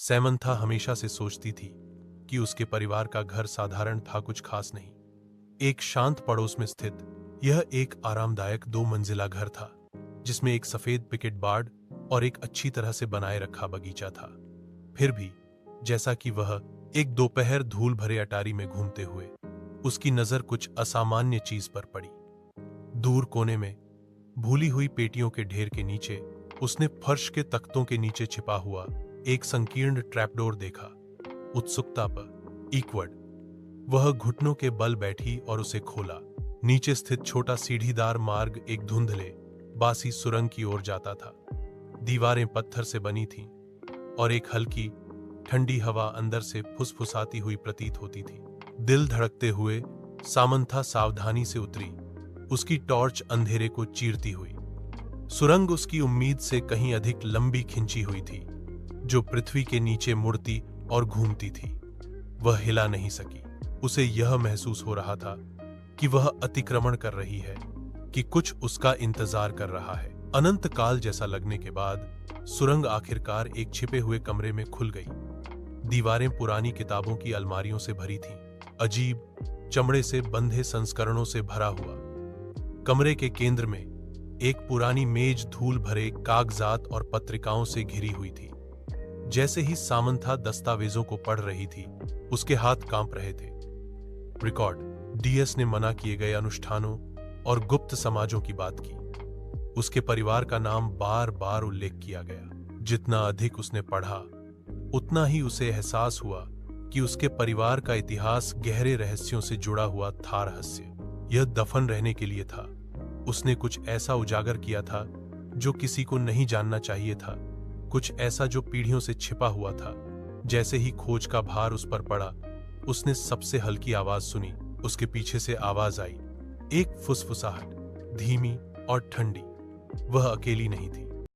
Samantha हमेशा से सोचती थी कि उसके परिवार का घर साधारण था, कुछ खास नहीं। एक शांत पड़ोस में स्थित यह एक आरामदायक 2 मंजिला घर था, जिसमें एक सफेद पिकेट बार्ड और एक अच्छी तरह से बनाए रखा बगीचा था। फिर भी जैसा कि वह एक दोपहर धूल भरे अटारी में घूमते हुए, उसकी नजर कुछ असामान्य चीज पर पड़ी। दूर कोने में भूली हुई पेटियों के ढेर के नीचे उसने फर्श के तख्तों के नीचे छिपा हुआ एक संकीर्ण ट्रैपडोर देखा। उत्सुकता पर इक्वड वह घुटनों के बल बैठी और उसे खोला। नीचे स्थित छोटा सीढ़ीदार मार्ग एक धुंधले बासी सुरंग की ओर जाता था। दीवारें पत्थर से बनी थीं और एक हल्की ठंडी हवा अंदर से फुसफुसाती हुई प्रतीत होती थी। दिल धड़कते हुए सामंथा सावधानी से उतरी, उसकी टॉर्च अंधेरे को चीरती हुई। सुरंग उसकी उम्मीद से कहीं अधिक लंबी खिंची हुई थी, जो पृथ्वी के नीचे मुड़ती और घूमती थी। वह हिला नहीं सकी। उसे यह महसूस हो रहा था कि वह अतिक्रमण कर रही है, कि कुछ उसका इंतजार कर रहा है। अनंत काल जैसा लगने के बाद सुरंग आखिरकार एक छिपे हुए कमरे में खुल गई। दीवारें पुरानी किताबों की अलमारियों से भरी थीं, अजीब चमड़े से बंधे संस्करणों से भरा हुआ। कमरे के केंद्र में एक पुरानी मेज धूल भरे कागजात और पत्रिकाओं से घिरी हुई थी। जैसे ही सामंथा दस्तावेजों को पढ़ रही थी, उसके हाथ कांप रहे थे। रिकॉर्ड डीएस ने मना किए गए अनुष्ठानों और गुप्त समाजों की बात की। उसके परिवार का नाम बार बार उल्लेख किया गया। जितना अधिक उसने पढ़ा, उतना ही उसे एहसास हुआ कि उसके परिवार का इतिहास गहरे रहस्यों से जुड़ा हुआ था। रहस्य यह दफन रहने के लिए था। उसने कुछ ऐसा उजागर किया था जो किसी को नहीं जानना चाहिए था, कुछ ऐसा जो पीढ़ियों से छिपा हुआ था। जैसे ही खोज का भार उस पर पड़ा, उसने सबसे हल्की आवाज सुनी। उसके पीछे से आवाज आई, एक फुसफुसाहट, धीमी और ठंडी। वह अकेली नहीं थी।